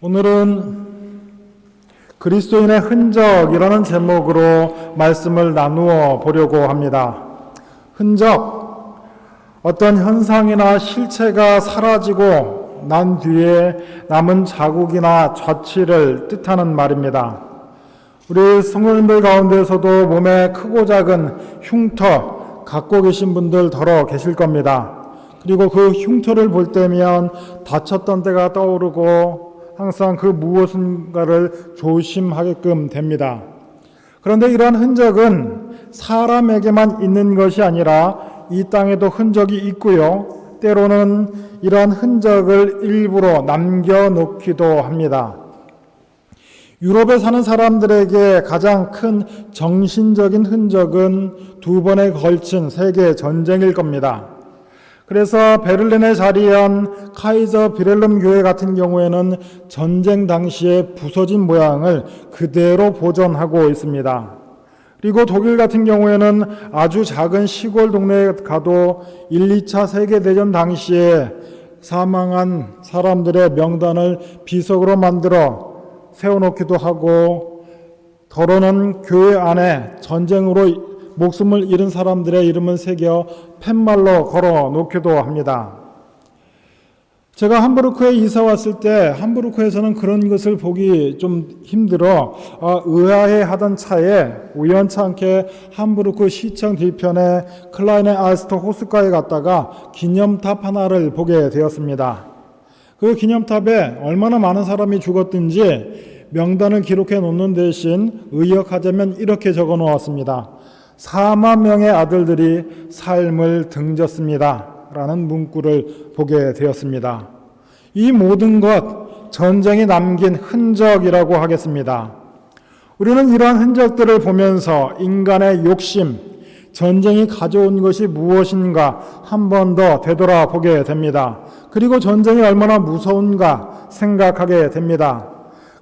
오늘은 그리스도인의 흔적이라는 제목으로 말씀을 나누어 보려고 합니다. 흔적, 어떤 현상이나 실체가 사라지고 난 뒤에 남은 자국이나 좌치를 뜻하는 말입니다. 우리 성도님들 가운데서도 몸에 크고 작은 흉터 갖고 계신 분들 더러 계실 겁니다. 그리고 그 흉터를 볼 때면 다쳤던 때가 떠오르고 항상 그 무엇인가를 조심하게끔 됩니다. 그런데 이러한 흔적은 사람에게만 있는 것이 아니라 이 땅에도 흔적이 있고요. 때로는 이러한 흔적을 일부러 남겨놓기도 합니다. 유럽에 사는 사람들에게 가장 큰 정신적인 흔적은 2번에 걸친 세계 전쟁일 겁니다. 그래서 베를린에 자리한 카이저 비렐름 교회 같은 경우에는 전쟁 당시에 부서진 모양을 그대로 보존하고 있습니다. 그리고 독일 같은 경우에는 아주 작은 시골 동네에 가도 1, 2차 세계대전 당시에 사망한 사람들의 명단을 비석으로 만들어 세워놓기도 하고, 더러는 교회 안에 전쟁으로 목숨을 잃은 사람들의 이름을 새겨 팻말로 걸어 놓기도 합니다. 제가 함부르크에 이사 왔을 때 함부르크에서는 그런 것을 보기 좀 힘들어 의아해 하던 차에 우연치 않게 함부르크 시청 뒤편에 클라이네 알스터 호숫가에 갔다가 기념탑 하나를 보게 되었습니다. 그 기념탑에 얼마나 많은 사람이 죽었든지 명단을 기록해 놓는 대신 의역하자면 이렇게 적어 놓았습니다. 4만 명의 아들들이 삶을 등졌습니다. 라는 문구를 보게 되었습니다. 이 모든 것, 전쟁이 남긴 흔적이라고 하겠습니다. 우리는 이러한 흔적들을 보면서 인간의 욕심, 전쟁이 가져온 것이 무엇인가 한 번 더 되돌아보게 됩니다. 그리고 전쟁이 얼마나 무서운가 생각하게 됩니다.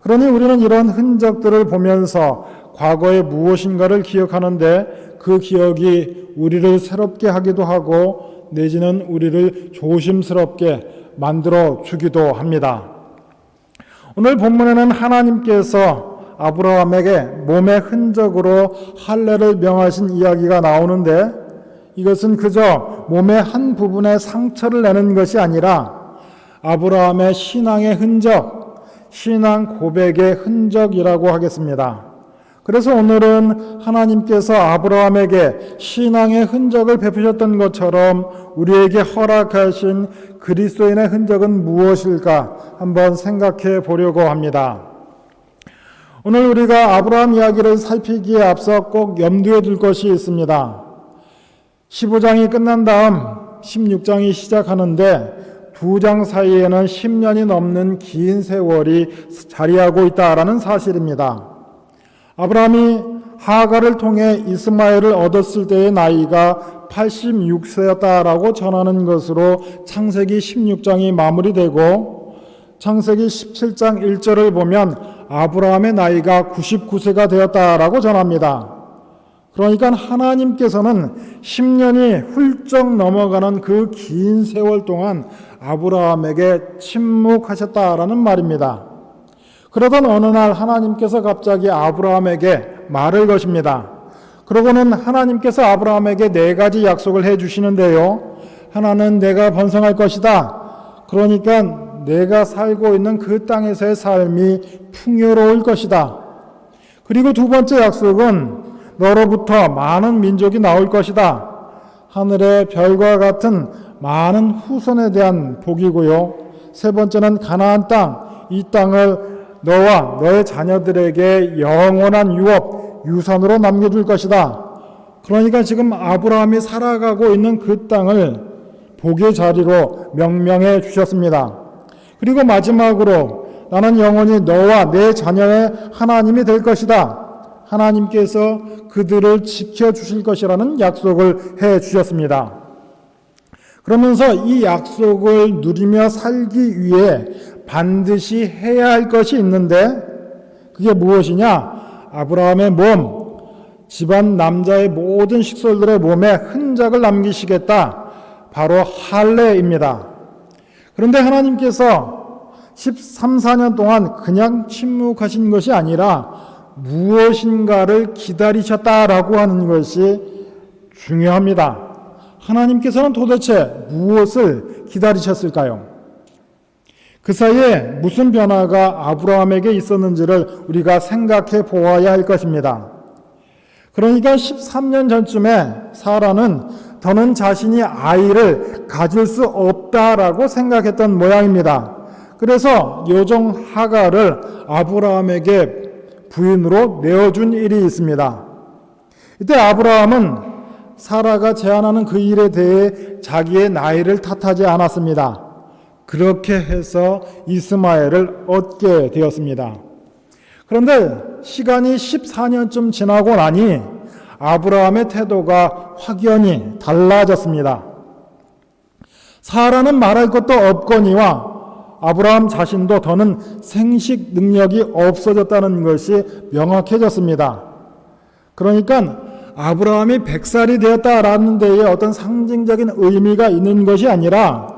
그러니 우리는 이런 흔적들을 보면서 과거의 무엇인가를 기억하는데 그 기억이 우리를 새롭게 하기도 하고 내지는 우리를 조심스럽게 만들어 주기도 합니다. 오늘 본문에는 하나님께서 아브라함에게 몸의 흔적으로 할례를 명하신 이야기가 나오는데, 이것은 그저 몸의 한 부분에 상처를 내는 것이 아니라 아브라함의 신앙의 흔적, 신앙 고백의 흔적이라고 하겠습니다. 그래서 오늘은 하나님께서 아브라함에게 신앙의 흔적을 베푸셨던 것처럼 우리에게 허락하신 그리스도인의 흔적은 무엇일까 한번 생각해 보려고 합니다. 오늘 우리가 아브라함 이야기를 살피기에 앞서 꼭 염두에 둘 것이 있습니다. 15장이 끝난 다음 16장이 시작하는데 2장 사이에는 10년이 넘는 긴 세월이 자리하고 있다라는 사실입니다. 아브라함이 하갈을 통해 이스마엘을 얻었을 때의 나이가 86세였다라고 전하는 것으로 창세기 16장이 마무리되고, 창세기 17장 1절을 보면 아브라함의 나이가 99세가 되었다라고 전합니다. 그러니까 하나님께서는 10년이 훌쩍 넘어가는 그 긴 세월 동안 아브라함에게 침묵하셨다라는 말입니다. 그러던 어느 날 하나님께서 갑자기 아브라함에게 말을 거십니다. 그러고는 하나님께서 아브라함에게 4가지 약속을 해 주시는데요. 하나는 내가 번성할 것이다. 그러니까 내가 살고 있는 그 땅에서의 삶이 풍요로울 것이다. 그리고 2번째 약속은 너로부터 많은 민족이 나올 것이다. 하늘의 별과 같은 많은 후손에 대한 복이고요. 3번째는 가나안 땅, 이 땅을 너와 너의 자녀들에게 영원한 유업, 유산으로 남겨줄 것이다. 그러니까 지금 아브라함이 살아가고 있는 그 땅을 복의 자리로 명명해 주셨습니다. 그리고 마지막으로 나는 영원히 너와 내 자녀의 하나님이 될 것이다. 하나님께서 그들을 지켜주실 것이라는 약속을 해 주셨습니다. 그러면서 이 약속을 누리며 살기 위해 반드시 해야 할 것이 있는데, 그게 무엇이냐? 아브라함의 몸, 집안 남자의 모든 식솔들의 몸에 흔적을 남기시겠다. 바로 할례입니다. 그런데 하나님께서 13, 14년 동안 그냥 침묵하신 것이 아니라 무엇인가를 기다리셨다라고 하는 것이 중요합니다. 하나님께서는 도대체 무엇을 기다리셨을까요? 그 사이에 무슨 변화가 아브라함에게 있었는지를 우리가 생각해 보아야 할 것입니다. 그러니까 13년 전쯤에 사라는 더는 자신이 아이를 가질 수 없다라고 생각했던 모양입니다. 그래서 요정 하갈을 아브라함에게 부인으로 내어준 일이 있습니다. 이때 아브라함은 사라가 제안하는 그 일에 대해 자기의 나이를 탓하지 않았습니다. 그렇게 해서 이스마엘을 얻게 되었습니다. 그런데 시간이 14년쯤 지나고 나니 아브라함의 태도가 확연히 달라졌습니다. 사라는 말할 것도 없거니와 아브라함 자신도 더는 생식 능력이 없어졌다는 것이 명확해졌습니다. 그러니까 아브라함이 100살이 되었다라는 데에 어떤 상징적인 의미가 있는 것이 아니라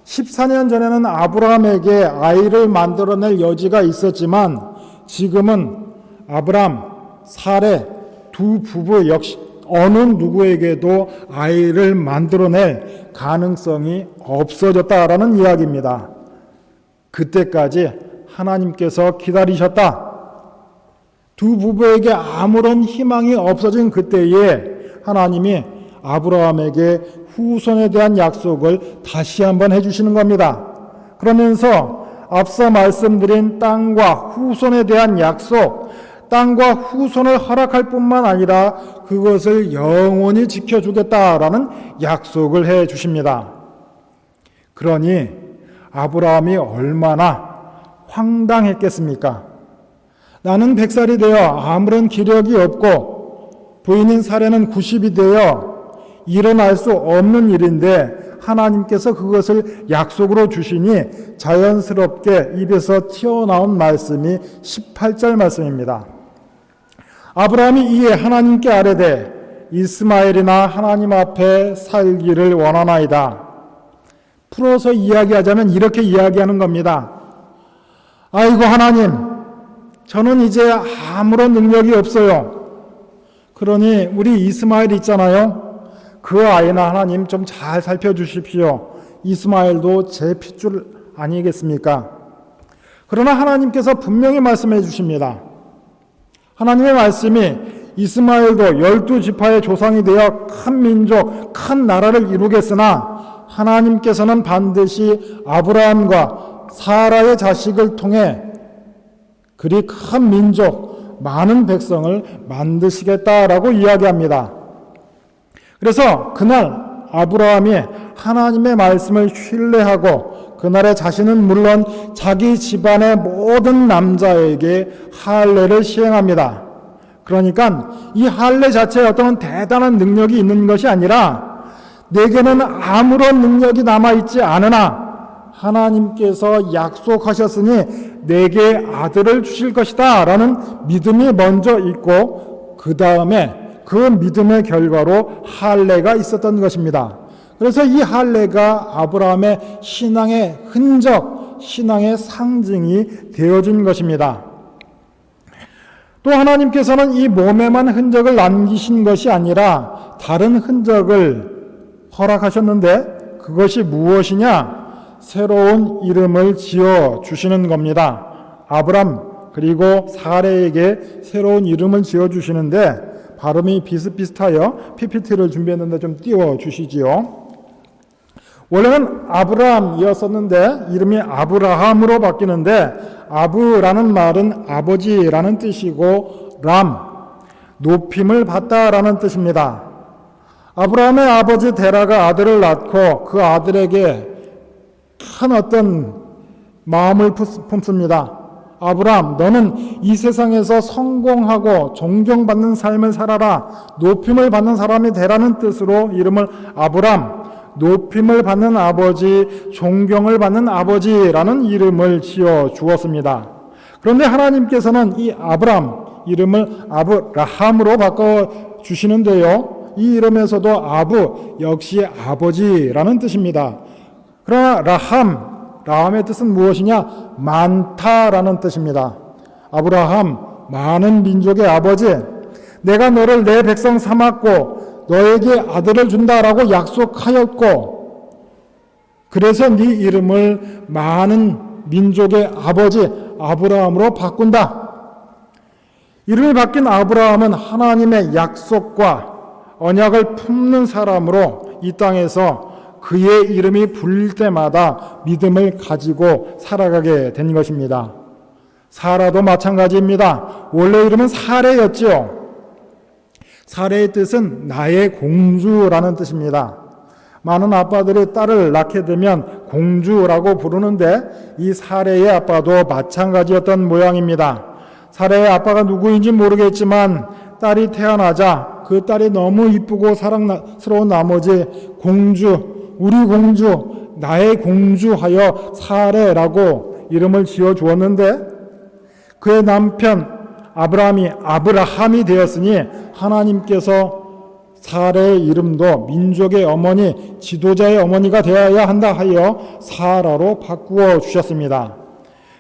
14년 전에는 아브라함에게 아이를 만들어낼 여지가 있었지만 지금은 아브라함, 사레 두 부부 역시 어느 누구에게도 아이를 만들어낼 가능성이 없어졌다라는 이야기입니다. 그때까지 하나님께서 기다리셨다. 두 부부에게 아무런 희망이 없어진 그때에 하나님이 아브라함에게 후손에 대한 약속을 다시 한번 해주시는 겁니다. 그러면서 앞서 말씀드린 땅과 후손에 대한 약속, 땅과 후손을 허락할 뿐만 아니라 그것을 영원히 지켜주겠다라는 약속을 해 주십니다. 그러니 아브라함이 얼마나 황당했겠습니까? 나는 100살이 되어 아무런 기력이 없고 부인인 사례는 90이 되어 일어날 수 없는 일인데 하나님께서 그것을 약속으로 주시니 자연스럽게 입에서 튀어나온 말씀이 18절 말씀입니다. 아브라함이 이에 하나님께 아뢰되 이스마엘이나 하나님 앞에 살기를 원하나이다. 풀어서 이야기하자면 이렇게 이야기하는 겁니다. 아이고 하나님, 저는 이제 아무런 능력이 없어요. 그러니 우리 이스마엘 있잖아요. 그 아이는 하나님 좀 잘 살펴주십시오. 이스마엘도 제 핏줄 아니겠습니까? 그러나 하나님께서 분명히 말씀해 주십니다. 하나님의 말씀이 이스마엘도 12지파의 조상이 되어 큰 민족, 큰 나라를 이루겠으나 하나님께서는 반드시 아브라함과 사라의 자식을 통해 그리 큰 민족, 많은 백성을 만드시겠다라고 이야기합니다. 그래서 그날 아브라함이 하나님의 말씀을 신뢰하고 그날에 자신은 물론 자기 집안의 모든 남자에게 할례를 시행합니다. 그러니까 이 할례 자체에 어떤 대단한 능력이 있는 것이 아니라 내게는 아무런 능력이 남아있지 않으나 하나님께서 약속하셨으니 내게 아들을 주실 것이다 라는 믿음이 먼저 있고 그 다음에 그 믿음의 결과로 할례가 있었던 것입니다. 그래서 이 할례가 아브라함의 신앙의 흔적, 신앙의 상징이 되어준 것입니다. 또 하나님께서는 이 몸에만 흔적을 남기신 것이 아니라 다른 흔적을 허락하셨는데 그것이 무엇이냐? 새로운 이름을 지어 주시는 겁니다. 아브람 그리고 사레에게 새로운 이름을 지어 주시는데 발음이 비슷비슷하여 PPT를 준비했는데 좀 띄워 주시지요. 원래는 아브람이었었는데 이름이 아브라함으로 바뀌는데 아브라는 말은 아버지라는 뜻이고 람, 높임을 받다라는 뜻입니다. 아브라함의 아버지 데라가 아들을 낳고 그 아들에게 큰 어떤 마음을 품습니다. 아브람, 너는 이 세상에서 성공하고 존경받는 삶을 살아라. 높임을 받는 사람이 되라는 뜻으로 이름을 아브람, 높임을 받는 아버지, 존경을 받는 아버지라는 이름을 지어 주었습니다. 그런데 하나님께서는 이 아브람 이름을 아브라함으로 바꿔 주시는데요. 이 이름에서도 아부 역시 아버지라는 뜻입니다. 그러나 라함 라함의 뜻은 무엇이냐? 많다라는 뜻입니다. 아브라함, 많은 민족의 아버지, 내가 너를 내 백성 삼았고 너에게 아들을 준다라고 약속하였고, 그래서 네 이름을 많은 민족의 아버지 아브라함으로 바꾼다. 이름이 바뀐 아브라함은 하나님의 약속과 언약을 품는 사람으로 이 땅에서 그의 이름이 불릴 때마다 믿음을 가지고 살아가게 된 것입니다. 사라도 마찬가지입니다. 원래 이름은 사레였지요. 사레의 뜻은 나의 공주라는 뜻입니다. 많은 아빠들이 딸을 낳게 되면 공주라고 부르는데 이 사레의 아빠도 마찬가지였던 모양입니다. 사레의 아빠가 누구인지 모르겠지만 딸이 태어나자 그 딸이 너무 이쁘고 사랑스러운 나머지 공주, 우리 공주, 나의 공주하여 사레라고 이름을 지어 주었는데, 그의 남편 아브라함이 되었으니 하나님께서 사레의 이름도 민족의 어머니, 지도자의 어머니가 되어야 한다 하여 사라로 바꾸어 주셨습니다.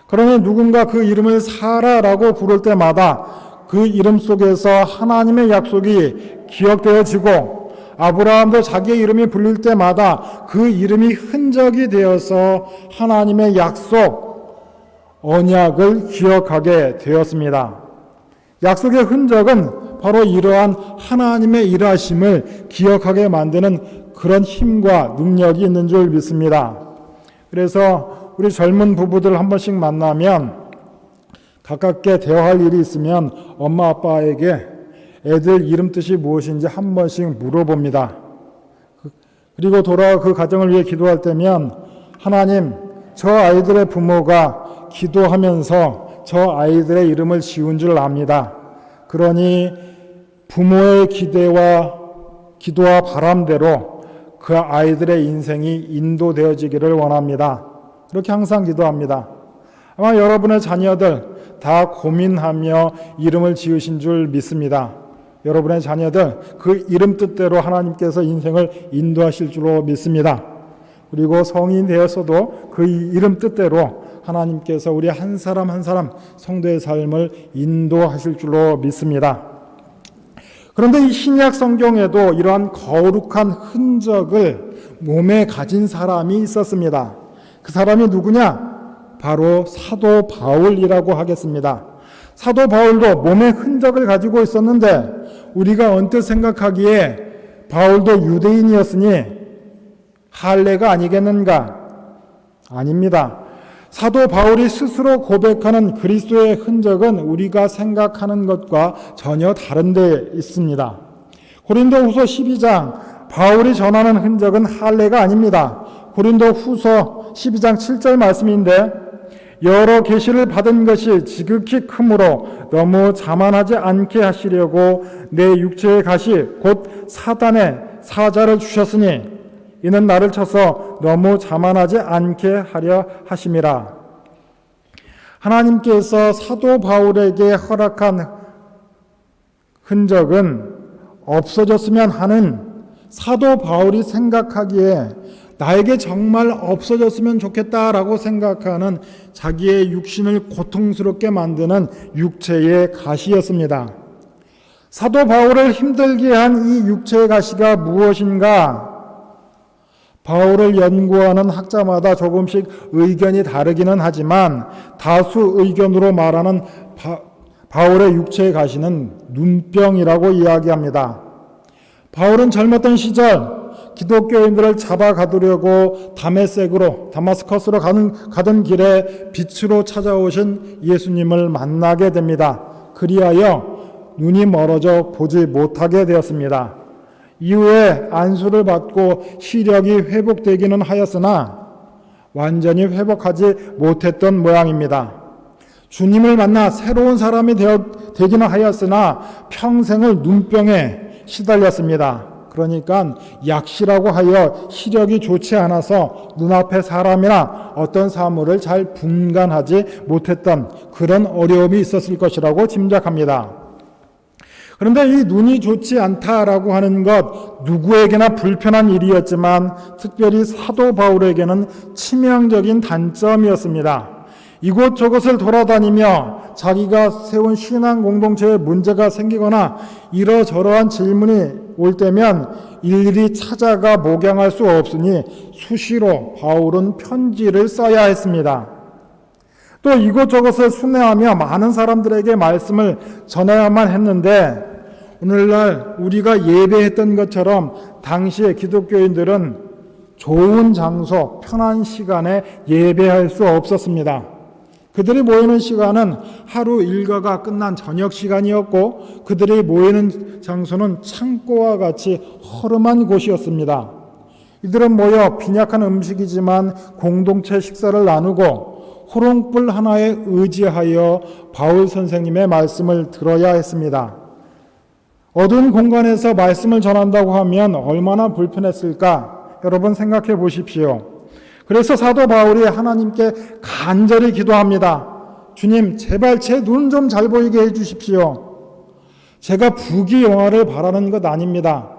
그러니 누군가 그 이름을 사라라고 부를 때마다 그 이름 속에서 하나님의 약속이 기억되어지고, 아브라함도 자기의 이름이 불릴 때마다 그 이름이 흔적이 되어서 하나님의 약속, 언약을 기억하게 되었습니다. 약속의 흔적은 바로 이러한 하나님의 일하심을 기억하게 만드는 그런 힘과 능력이 있는 줄 믿습니다. 그래서 우리 젊은 부부들 한 번씩 만나면 가깝게 대화할 일이 있으면 엄마 아빠에게 애들 이름 뜻이 무엇인지 한 번씩 물어봅니다. 그리고 돌아와 그 가정을 위해 기도할 때면, 하나님, 저 아이들의 부모가 기도하면서 저 아이들의 이름을 지은 줄 압니다. 그러니 부모의 기도와 바람대로 그 아이들의 인생이 인도되어지기를 원합니다. 그렇게 항상 기도합니다. 아마 여러분의 자녀들 다 고민하며 이름을 지으신 줄 믿습니다. 여러분의 자녀들 그 이름 뜻대로 하나님께서 인생을 인도하실 줄로 믿습니다. 그리고 성인 되었어도 그 이름 뜻대로 하나님께서 우리 한 사람 한 사람 성도의 삶을 인도하실 줄로 믿습니다. 그런데 이 신약 성경에도 이러한 거룩한 흔적을 몸에 가진 사람이 있었습니다. 그 사람이 누구냐? 바로 사도 바울이라고 하겠습니다. 사도 바울도 몸의 흔적을 가지고 있었는데, 우리가 언뜻 생각하기에 바울도 유대인이었으니 할례가 아니겠는가? 아닙니다. 사도 바울이 스스로 고백하는 그리스도의 흔적은 우리가 생각하는 것과 전혀 다른 데 있습니다. 고린도후서 12장, 바울이 전하는 흔적은 할례가 아닙니다. 고린도후서 12장 7절 말씀인데, 여러 계시를 받은 것이 지극히 크므로 너무 자만하지 않게 하시려고 내 육체의 가시 곧 사단의 사자를 주셨으니 이는 나를 쳐서 너무 자만하지 않게 하려 하심이라. 하나님께서 사도 바울에게 허락한 흔적은 없어졌으면 하는, 사도 바울이 생각하기에 나에게 정말 없어졌으면 좋겠다라고 생각하는 자기의 육신을 고통스럽게 만드는 육체의 가시였습니다. 사도 바울을 힘들게 한 이 육체의 가시가 무엇인가? 바울을 연구하는 학자마다 조금씩 의견이 다르기는 하지만 다수 의견으로 말하는 바울의 육체의 가시는 눈병이라고 이야기합니다. 바울은 젊었던 시절 기독교인들을 잡아가두려고 다마스커스로 가던 길에 빛으로 찾아오신 예수님을 만나게 됩니다. 그리하여 눈이 멀어져 보지 못하게 되었습니다. 이후에 안수를 받고 시력이 회복되기는 하였으나 완전히 회복하지 못했던 모양입니다. 주님을 만나 새로운 사람이 되기는 하였으나 평생을 눈병에 시달렸습니다. 그러니까 약시라고 하여 시력이 좋지 않아서 눈앞의 사람이나 어떤 사물을 잘 분간하지 못했던 그런 어려움이 있었을 것이라고 짐작합니다. 그런데 이 눈이 좋지 않다라고 하는 것 누구에게나 불편한 일이었지만 특별히 사도 바울에게는 치명적인 단점이었습니다. 이곳저곳을 돌아다니며 자기가 세운 신앙 공동체에 문제가 생기거나 이러저러한 질문이 올 때면 일일이 찾아가 목양할 수 없으니 수시로 바울은 편지를 써야 했습니다. 또 이곳저곳을 순회하며 많은 사람들에게 말씀을 전해야만 했는데 오늘날 우리가 예배했던 것처럼 당시의 기독교인들은 좋은 장소, 편한 시간에 예배할 수 없었습니다. 그들이 모이는 시간은 하루 일과가 끝난 저녁 시간이었고 그들이 모이는 장소는 창고와 같이 허름한 곳이었습니다. 이들은 모여 빈약한 음식이지만 공동체 식사를 나누고 호롱불 하나에 의지하여 바울 선생님의 말씀을 들어야 했습니다. 어두운 공간에서 말씀을 전한다고 하면 얼마나 불편했을까? 여러분 생각해 보십시오. 그래서 사도 바울이 하나님께 간절히 기도합니다. 주님, 제발 제 눈 좀 잘 보이게 해 주십시오. 제가 부귀영화를 바라는 것 아닙니다.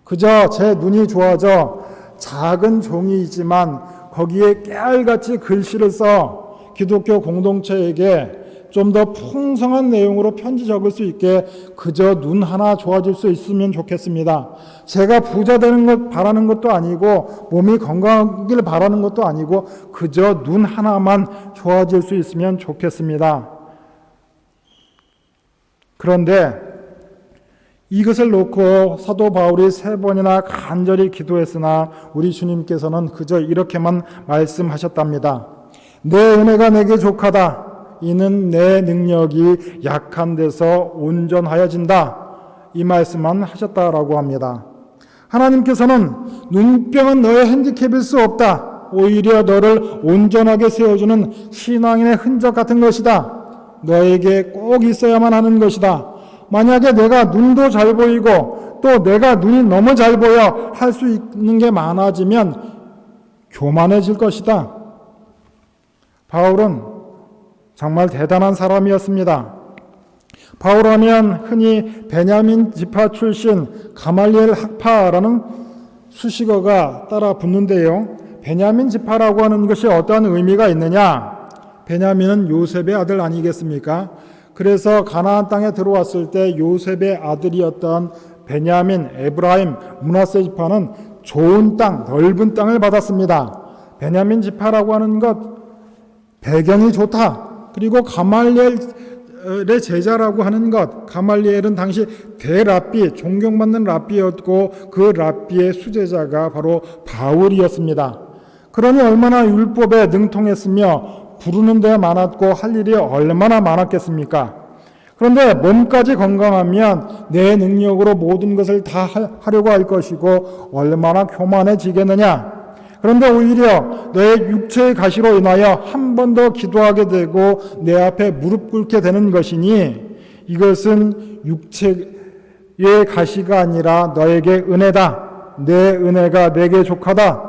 그저 제 눈이 좋아져 작은 종이이지만 거기에 깨알같이 글씨를 써 기독교 공동체에게 좀 더 풍성한 내용으로 편지 적을 수 있게 그저 눈 하나 좋아질 수 있으면 좋겠습니다. 제가 부자 되는 것 바라는 것도 아니고 몸이 건강하길 바라는 것도 아니고 그저 눈 하나만 좋아질 수 있으면 좋겠습니다. 그런데 이것을 놓고 사도 바울이 3번이나 간절히 기도했으나 우리 주님께서는 그저 이렇게만 말씀하셨답니다. 내 은혜가 내게 족하다. 이는 내 능력이 약한 데서 온전하여진다. 이 말씀만 하셨다라고 합니다. 하나님께서는 눈병은 너의 핸디캡일 수 없다. 오히려 너를 온전하게 세워주는 신앙인의 흔적 같은 것이다. 너에게 꼭 있어야만 하는 것이다. 만약에 내가 눈도 잘 보이고 또 내가 눈이 너무 잘 보여 할 수 있는 게 많아지면 교만해질 것이다. 바울은 정말 대단한 사람이었습니다. 바울하면 흔히 베냐민 지파 출신 가말리엘 학파라는 수식어가 따라 붙는데요. 베냐민 지파라고 하는 것이 어떠한 의미가 있느냐? 베냐민은 요셉의 아들 아니겠습니까? 그래서 가나안 땅에 들어왔을 때 요셉의 아들이었던 베냐민, 에브라임, 므낫세 지파는 좋은 땅, 넓은 땅을 받았습니다. 베냐민 지파라고 하는 것 배경이 좋다. 그리고 가말리엘의 제자라고 하는 것, 가말리엘은 당시 대랍비, 존경받는 랍비였고 그 랍비의 수제자가 바로 바울이었습니다. 그러니 얼마나 율법에 능통했으며 부르는 데 많았고 할 일이 얼마나 많았겠습니까? 그런데 몸까지 건강하면 내 능력으로 모든 것을 다 하려고 할 것이고 얼마나 교만해지겠느냐? 그런데 오히려 너의 육체의 가시로 인하여 한 번 더 기도하게 되고 내 앞에 무릎 꿇게 되는 것이니 이것은 육체의 가시가 아니라 너에게 은혜다. 내 은혜가 내게 족하다.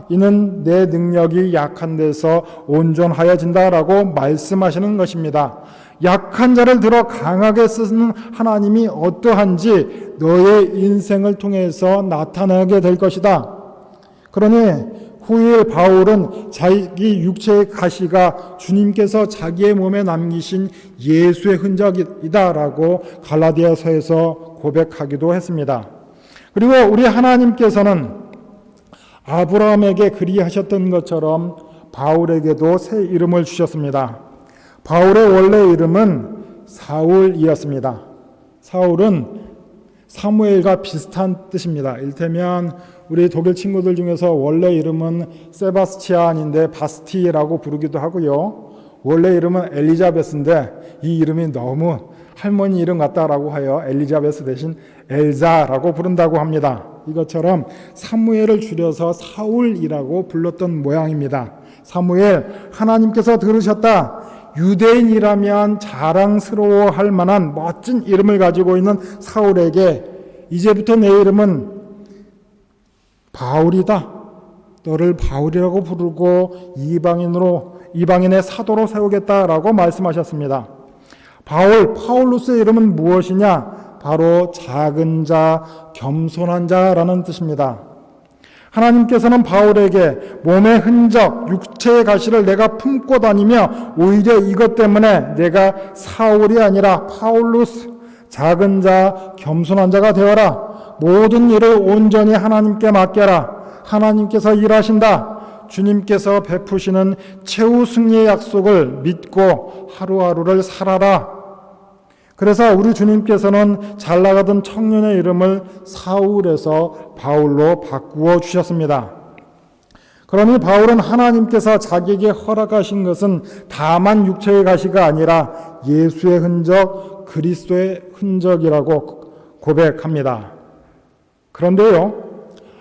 이는 내 능력이 약한 데서 온전하여진다라고 말씀하시는 것입니다. 약한 자를 들어 강하게 쓰는 하나님이 어떠한지 너의 인생을 통해서 나타나게 될 것이다. 그러니 후일 바울은 자기 육체의 가시가 주님께서 자기의 몸에 남기신 예수의 흔적이다라고 갈라디아서에서 고백하기도 했습니다. 그리고 우리 하나님께서는 아브라함에게 그리하셨던 것처럼 바울에게도 새 이름을 주셨습니다. 바울의 원래 이름은 사울이었습니다. 사울은 사무엘과 비슷한 뜻입니다. 일테면 우리 독일 친구들 중에서 원래 이름은 세바스티안인데 바스티라고 부르기도 하고요. 원래 이름은 엘리자베스인데 이 이름이 너무 할머니 이름 같다라고 하여 엘리자베스 대신 엘자라고 부른다고 합니다. 이것처럼 사무엘을 줄여서 사울이라고 불렀던 모양입니다. 사무엘, 하나님께서 들으셨다. 유대인이라면 자랑스러워할 만한 멋진 이름을 가지고 있는 사울에게 이제부터 내 이름은 바울이다. 너를 바울이라고 부르고 이방인의 사도로 세우겠다라고 말씀하셨습니다. 바울, 파울로스의 이름은 무엇이냐? 바로 작은 자, 겸손한 자라는 뜻입니다. 하나님께서는 바울에게 몸의 흔적, 육체의 가시를 내가 품고 다니며 오히려 이것 때문에 내가 사울이 아니라 파울루스, 작은 자, 겸손한 자가 되어라. 모든 일을 온전히 하나님께 맡겨라. 하나님께서 일하신다. 주님께서 베푸시는 최후 승리의 약속을 믿고 하루하루를 살아라. 그래서 우리 주님께서는 잘 나가던 청년의 이름을 사울에서 바울로 바꾸어 주셨습니다. 그러니 바울은 하나님께서 자기에게 허락하신 것은 다만 육체의 가시가 아니라 예수의 흔적, 그리스도의 흔적이라고 고백합니다. 그런데요,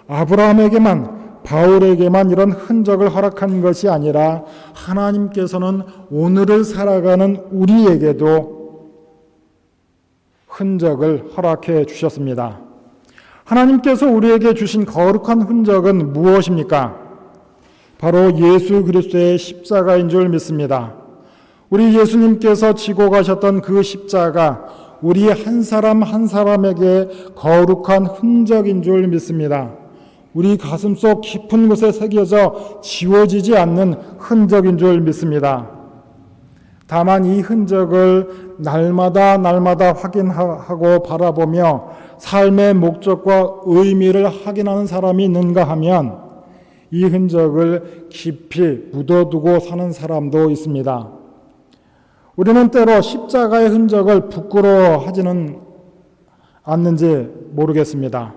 아브라함에게만, 바울에게만 이런 흔적을 허락한 것이 아니라 하나님께서는 오늘을 살아가는 우리에게도 흔적을 허락해 주셨습니다. 하나님께서 우리에게 주신 거룩한 흔적은 무엇입니까? 바로 예수 그리스도의 십자가인 줄 믿습니다. 우리 예수님께서 지고 가셨던 그 십자가, 우리 한 사람 한 사람에게 거룩한 흔적인 줄 믿습니다. 우리 가슴속 깊은 곳에 새겨져 지워지지 않는 흔적인 줄 믿습니다. 다만 이 흔적을 날마다 확인하고 바라보며 삶의 목적과 의미를 확인하는 사람이 있는가 하면 이 흔적을 깊이 묻어두고 사는 사람도 있습니다. 우리는 때로 십자가의 흔적을 부끄러워하지는 않는지 모르겠습니다.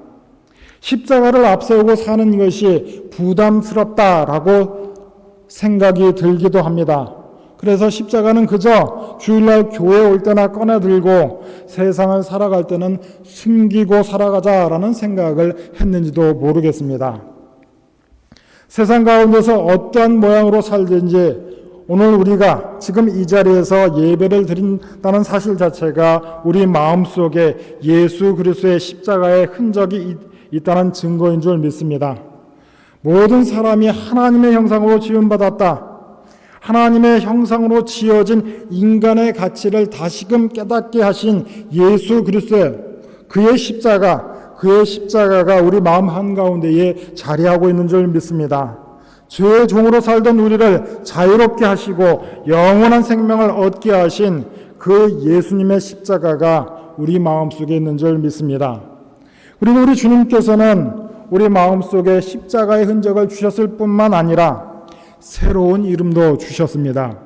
십자가를 앞세우고 사는 것이 부담스럽다라고 생각이 들기도 합니다. 그래서 십자가는 그저 주일날 교회 올 때나 꺼내 들고 세상을 살아갈 때는 숨기고 살아가자라는 생각을 했는지도 모르겠습니다. 세상 가운데서 어떠한 모양으로 살든지 오늘 우리가 지금 이 자리에서 예배를 드린다는 사실 자체가 우리 마음속에 예수 그리스도의 십자가의 흔적이 있다는 증거인 줄 믿습니다. 모든 사람이 하나님의 형상으로 지음받았다. 하나님의 형상으로 지어진 인간의 가치를 다시금 깨닫게 하신 예수 그리스도의 그의 십자가가 우리 마음 한가운데에 자리하고 있는 줄 믿습니다. 죄의 종으로 살던 우리를 자유롭게 하시고 영원한 생명을 얻게 하신 그 예수님의 십자가가 우리 마음속에 있는 줄 믿습니다. 그리고 우리 주님께서는 우리 마음속에 십자가의 흔적을 주셨을 뿐만 아니라 새로운 이름도 주셨습니다.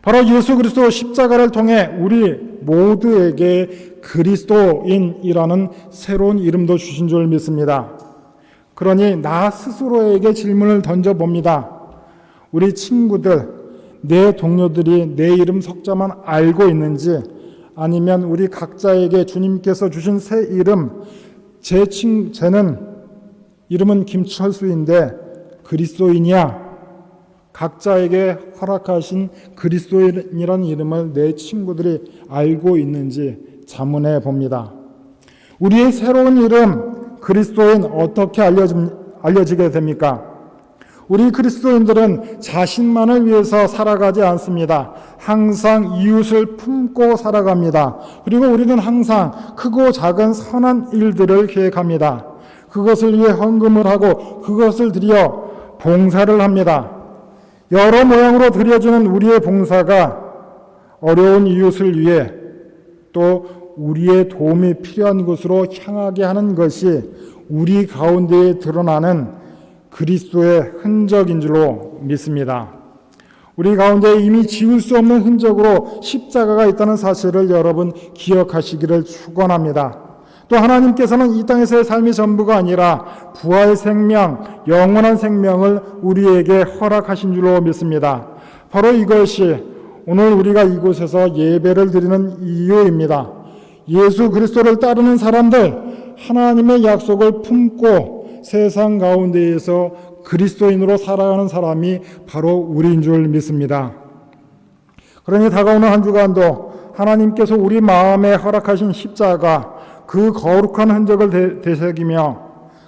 바로 예수 그리스도 십자가를 통해 우리 모두에게 그리스도인이라는 새로운 이름도 주신 줄 믿습니다. 그러니 나 스스로에게 질문을 던져봅니다. 우리 친구들, 내 동료들이 내 이름 석자만 알고 있는지, 아니면 우리 각자에게 주님께서 주신 새 이름, 쟤는 이름은 김철수인데 그리스도인이야. 각자에게 허락하신 그리스도인이라는 이름을 내 친구들이 알고 있는지 자문해 봅니다. 우리의 새로운 이름 그리스도인 어떻게 알려지게 됩니까? 우리 그리스도인들은 자신만을 위해서 살아가지 않습니다. 항상 이웃을 품고 살아갑니다. 그리고 우리는 항상 크고 작은 선한 일들을 계획합니다. 그것을 위해 헌금을 하고 그것을 들여 봉사를 합니다. 여러 모양으로 드려지는 우리의 봉사가 어려운 이웃을 위해 또 우리의 도움이 필요한 곳으로 향하게 하는 것이 우리 가운데에 드러나는 그리스도의 흔적인 줄로 믿습니다. 우리 가운데 이미 지울 수 없는 흔적으로 십자가가 있다는 사실을 여러분 기억하시기를 축원합니다. 또 하나님께서는 이 땅에서의 삶이 전부가 아니라 부활 생명, 영원한 생명을 우리에게 허락하신 줄로 믿습니다. 바로 이것이 오늘 우리가 이곳에서 예배를 드리는 이유입니다. 예수 그리스도를 따르는 사람들, 하나님의 약속을 품고 세상 가운데에서 그리스도인으로 살아가는 사람이 바로 우리인 줄 믿습니다. 그러니 다가오는 한 주간도 하나님께서 우리 마음에 허락하신 십자가, 그 거룩한 흔적을 되새기며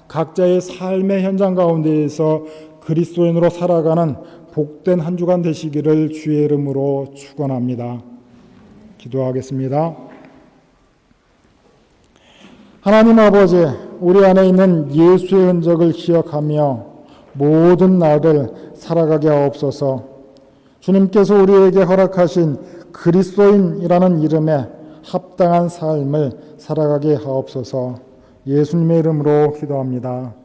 각자의 삶의 현장 가운데에서 그리스도인으로 살아가는 복된 한 주간 되시기를 주의 이름으로 축원합니다. 기도하겠습니다. 하나님 아버지, 우리 안에 있는 예수의 흔적을 기억하며 모든 날을 살아가게 하옵소서. 주님께서 우리에게 허락하신 그리스도인이라는 이름에 합당한 삶을 살아가게 하옵소서. 예수님의 이름으로 기도합니다.